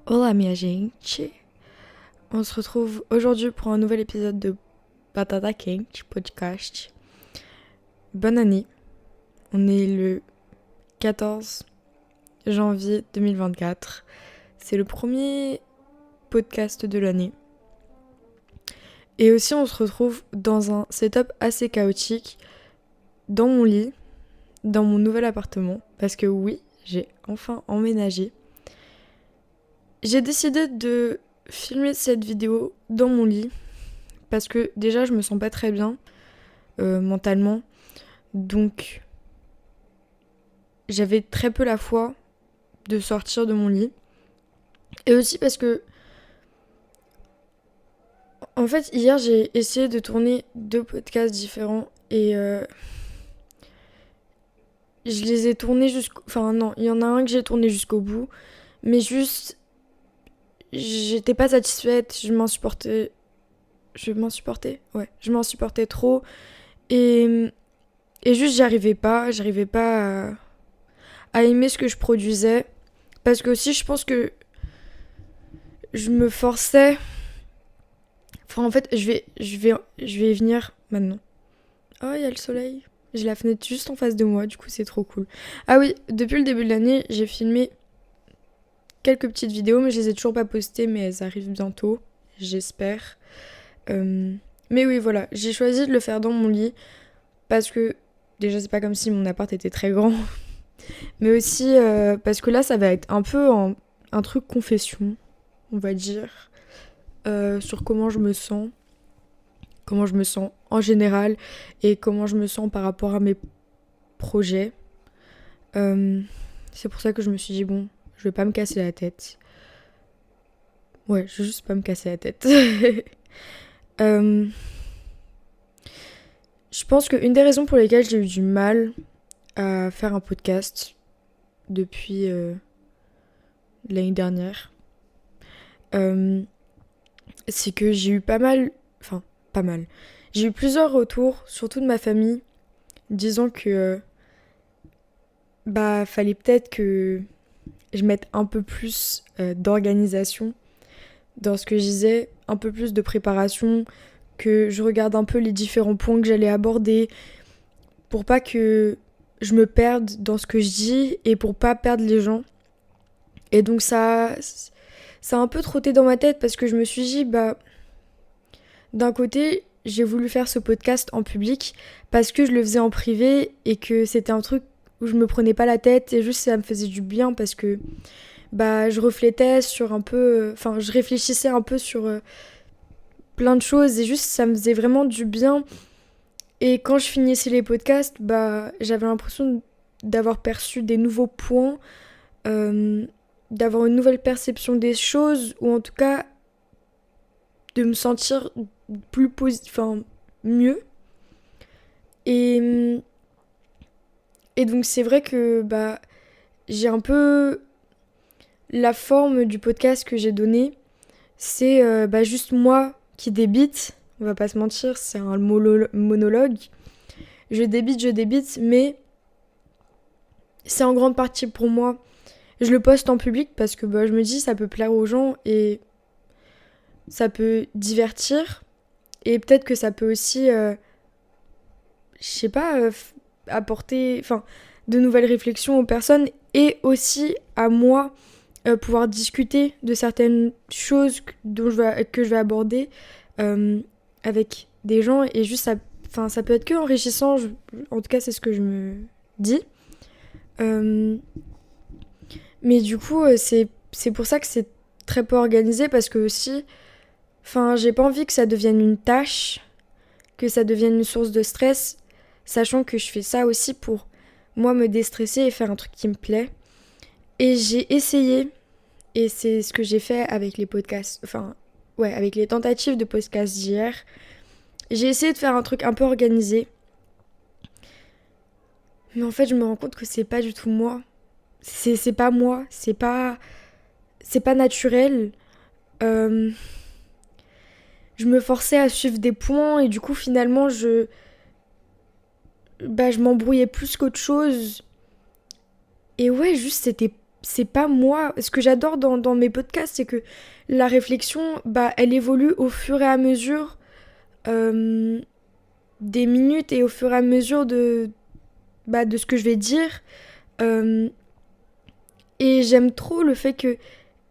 Olá, minha gente! On se retrouve aujourd'hui pour un nouvel épisode de Batata Quente podcast. Bonne année! On est le 14 janvier 2024. C'est le premier podcast de l'année. Et aussi, on se retrouve dans un setup assez chaotique, dans mon lit, dans mon nouvel appartement. Parce que oui, j'ai enfin emménagé. J'ai décidé de filmer cette vidéo dans mon lit parce que déjà je me sens pas très bien mentalement, donc j'avais très peu la foi de sortir de mon lit, et aussi parce que en fait hier j'ai essayé de tourner 2 podcasts différents et je les ai tournés enfin non, il y en a un que j'ai tourné jusqu'au bout, mais juste j'étais pas satisfaite, je m'en supportais trop. Et, et juste, j'arrivais pas à aimer ce que je produisais. Parce que aussi, je pense que je me forçais. Enfin, en fait, je vais y venir maintenant. Oh, il y a le soleil. J'ai la fenêtre juste en face de moi, du coup, c'est trop cool. Ah oui, depuis le début de l'année, j'ai filmé quelques petites vidéos, mais je les ai toujours pas postées, mais elles arrivent bientôt, j'espère. Mais oui, voilà, j'ai choisi de le faire dans mon lit parce que déjà, c'est pas comme si mon appart était très grand. Mais aussi parce que là, ça va être un peu un truc confession, on va dire, sur comment je me sens en général et comment je me sens par rapport à mes projets. C'est pour ça que je me suis dit, bon, je vais pas me casser la tête. Ouais, je vais juste pas me casser la tête. Je pense qu'une des raisons pour lesquelles j'ai eu du mal à faire un podcast depuis l'année dernière, c'est que j'ai eu pas mal. J'ai eu plusieurs retours, surtout de ma famille, disant que fallait peut-être que je mette un peu plus d'organisation dans ce que je disais, un peu plus de préparation, que je regarde un peu les différents points que j'allais aborder pour pas que je me perde dans ce que je dis et pour pas perdre les gens. Et donc ça a un peu trotté dans ma tête parce que je me suis dit, d'un côté, j'ai voulu faire ce podcast en public parce que je le faisais en privé et que c'était un truc où je me prenais pas la tête et juste ça me faisait du bien parce que je reflétais sur un peu, enfin je réfléchissais un peu sur plein de choses et juste ça me faisait vraiment du bien. Et quand je finissais les podcasts, j'avais l'impression d'avoir perçu des nouveaux points, euh, d'avoir une nouvelle perception des choses, ou en tout cas de me sentir mieux. Et, et donc c'est vrai que j'ai un peu la forme du podcast que j'ai donné, c'est juste moi qui débite, on va pas se mentir, c'est un monologue. Je débite, mais c'est en grande partie pour moi. Je le poste en public parce que je me dis ça peut plaire aux gens et ça peut divertir. Et peut-être que ça peut aussi, je sais pas, apporter de nouvelles réflexions aux personnes et aussi à moi pouvoir discuter de certaines choses que je vais aborder avec des gens et juste ça peut être que enrichissant, en tout cas c'est ce que je me dis. Mais du coup c'est pour ça que c'est très peu organisé parce que aussi j'ai pas envie que ça devienne une tâche, que ça devienne une source de stress, sachant que je fais ça aussi pour moi me déstresser et faire un truc qui me plaît. Et j'ai essayé, et c'est ce que j'ai fait avec les podcasts, avec les tentatives de podcast d'hier. J'ai essayé de faire un truc un peu organisé. Mais en fait, je me rends compte que c'est pas du tout moi. C'est pas moi, c'est pas naturel. Je me forçais à suivre des points et du coup, finalement, je m'embrouillais plus qu'autre chose. Et ouais, juste, c'est pas moi. Ce que j'adore dans mes podcasts, c'est que la réflexion, elle évolue au fur et à mesure des minutes et au fur et à mesure de ce que je vais dire. Euh, et j'aime trop le fait que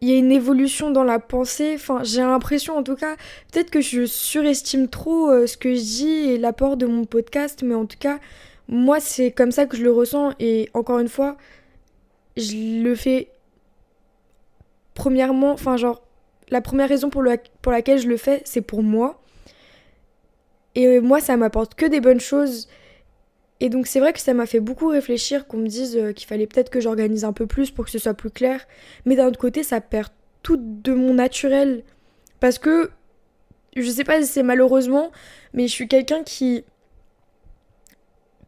il y a une évolution dans la pensée. Enfin, j'ai l'impression, en tout cas, peut-être que je surestime trop ce que je dis et l'apport de mon podcast, mais en tout cas, moi, c'est comme ça que je le ressens. Et encore une fois, je le fais premièrement, enfin, genre, la première raison pour laquelle je le fais, c'est pour moi. Et moi, ça m'apporte que des bonnes choses. Et donc, c'est vrai que ça m'a fait beaucoup réfléchir qu'on me dise qu'il fallait peut-être que j'organise un peu plus pour que ce soit plus clair. Mais d'un autre côté, ça perd tout de mon naturel. Parce que, je sais pas si c'est malheureusement, mais je suis quelqu'un qui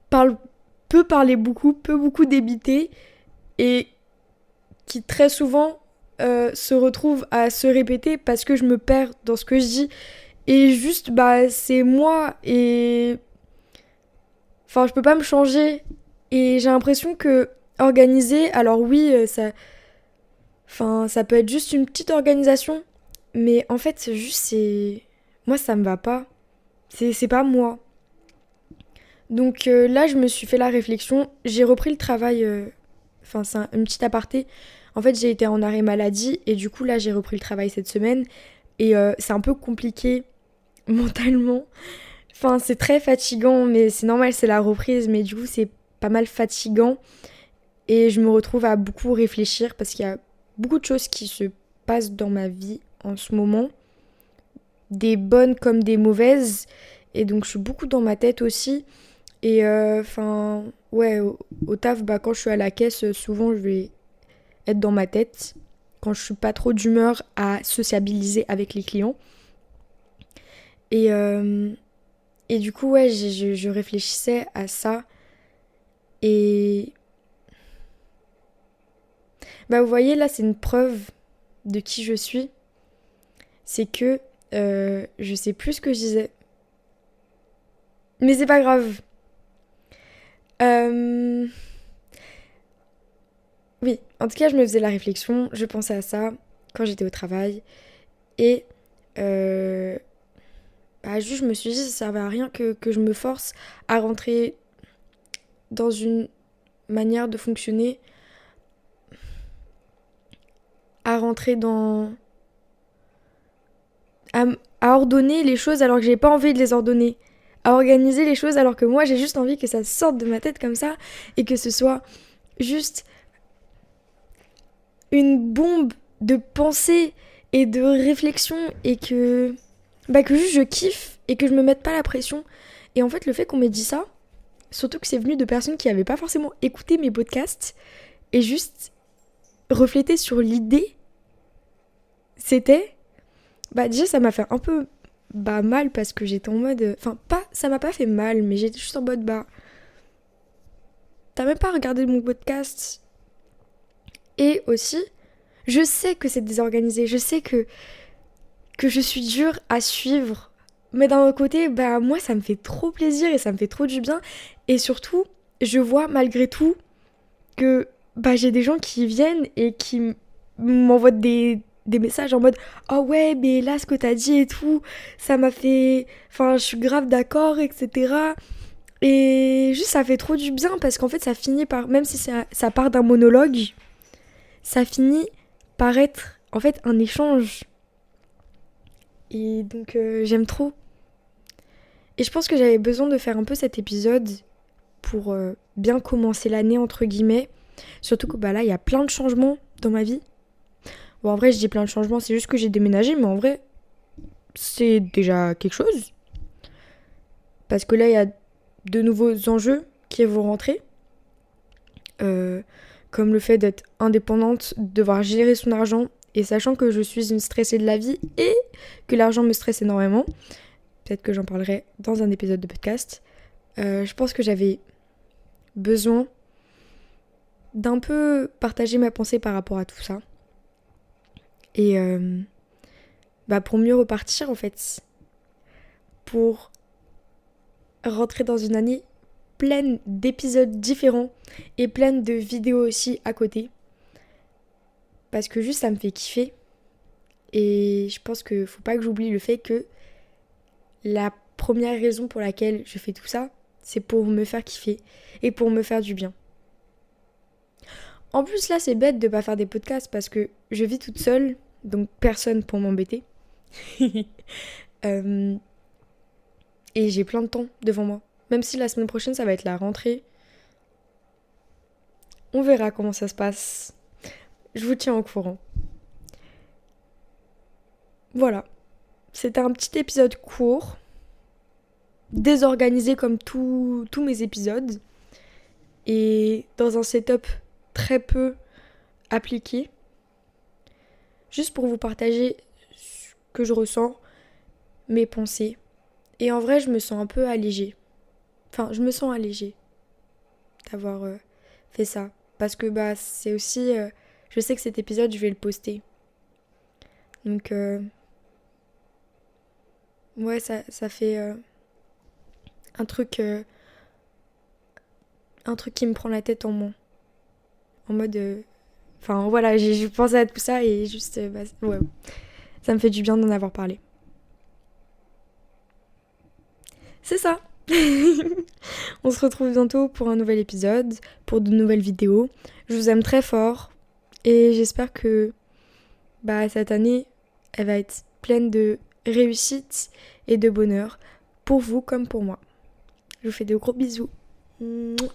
parle, peut parler beaucoup, peut beaucoup débiter, et qui très souvent se retrouve à se répéter parce que je me perds dans ce que je dis. Et juste, c'est moi, et enfin, je peux pas me changer. Et j'ai l'impression que organiser, alors oui, ça peut être juste une petite organisation, mais en fait, c'est juste, moi, ça me va pas. C'est pas moi. Donc là, je me suis fait la réflexion. J'ai repris le travail. Enfin, c'est une petite aparté. En fait, j'ai été en arrêt maladie et du coup, là, j'ai repris le travail cette semaine. Et c'est un peu compliqué mentalement. Enfin, c'est très fatigant, mais c'est normal, c'est la reprise. Mais du coup, c'est pas mal fatigant. Et je me retrouve à beaucoup réfléchir parce qu'il y a beaucoup de choses qui se passent dans ma vie en ce moment. Des bonnes comme des mauvaises. Et donc, je suis beaucoup dans ma tête aussi. Et ouais, au taf, quand je suis à la caisse, souvent je vais être dans ma tête. Quand je suis pas trop d'humeur à sociabiliser avec les clients. Et, euh, et du coup, ouais, je réfléchissais à ça. Et vous voyez, là, c'est une preuve de qui je suis. C'est que je sais plus ce que je disais. Mais c'est pas grave. Euh, Oui, en tout cas, je me faisais la réflexion, je pensais à ça quand j'étais au travail. Et euh, juste, je me suis dit, ça servait à rien que je me force à rentrer dans une manière de fonctionner, à rentrer dans... à, à ordonner les choses alors que j'ai pas envie de les ordonner. À organiser les choses alors que moi, j'ai juste envie que ça sorte de ma tête comme ça et que ce soit juste une bombe de pensée et de réflexion et que juste je kiffe et que je me mette pas la pression. Et en fait, le fait qu'on m'ait dit ça, surtout que c'est venu de personnes qui avaient pas forcément écouté mes podcasts et juste reflété sur l'idée, c'était déjà ça m'a fait un peu mal parce que j'étais en mode enfin pas ça m'a pas fait mal mais j'étais juste en mode t'as même pas regardé mon podcast. Et aussi je sais que c'est désorganisé, je sais que je suis dure à suivre. Mais d'un autre côté, moi, ça me fait trop plaisir et ça me fait trop du bien. Et surtout, je vois malgré tout que j'ai des gens qui viennent et qui m'envoient des messages en mode «Oh ouais, mais là, ce que t'as dit et tout, ça m'a fait... Enfin, je suis grave d'accord, etc.» Et juste, ça fait trop du bien parce qu'en fait, ça finit par... Même si ça part d'un monologue, ça finit par être, en fait, un échange. Et donc j'aime trop. Et je pense que j'avais besoin de faire un peu cet épisode pour bien commencer l'année entre guillemets. Surtout que là il y a plein de changements dans ma vie. Bon en vrai je dis plein de changements, c'est juste que j'ai déménagé, mais en vrai c'est déjà quelque chose. Parce que là il y a de nouveaux enjeux qui vont rentrer. Comme le fait d'être indépendante, de devoir gérer son argent. Et sachant que je suis une stressée de la vie et que l'argent me stresse énormément, peut-être que j'en parlerai dans un épisode de podcast, je pense que j'avais besoin d'un peu partager ma pensée par rapport à tout ça. Et pour mieux repartir en fait. Pour rentrer dans une année pleine d'épisodes différents et pleine de vidéos aussi à côté. parce que juste ça me fait kiffer. Et je pense qu'il faut pas que j'oublie le fait que la première raison pour laquelle je fais tout ça, c'est pour me faire kiffer et pour me faire du bien. En plus là c'est bête de pas faire des podcasts parce que je vis toute seule, donc personne pour m'embêter. Euh, et j'ai plein de temps devant moi. Même si la semaine prochaine ça va être la rentrée. On verra comment ça se passe. Je vous tiens au courant. Voilà. C'était un petit épisode court, désorganisé comme tous mes épisodes, et dans un setup très peu appliqué, juste pour vous partager ce que je ressens, mes pensées. Et en vrai, je me sens un peu allégée. Enfin, je me sens allégée d'avoir fait ça. Parce que bah c'est aussi... je sais que cet épisode, je vais le poster. Donc, ouais, ça fait un truc qui me prend la tête en moins. En mode... Enfin, voilà, j'ai pensé à tout ça et juste... bah, ouais, ça me fait du bien d'en avoir parlé. C'est ça. On se retrouve bientôt pour un nouvel épisode, pour de nouvelles vidéos. Je vous aime très fort et j'espère que bah, cette année, elle va être pleine de réussite et de bonheur pour vous comme pour moi. Je vous fais de gros bisous. Mouah.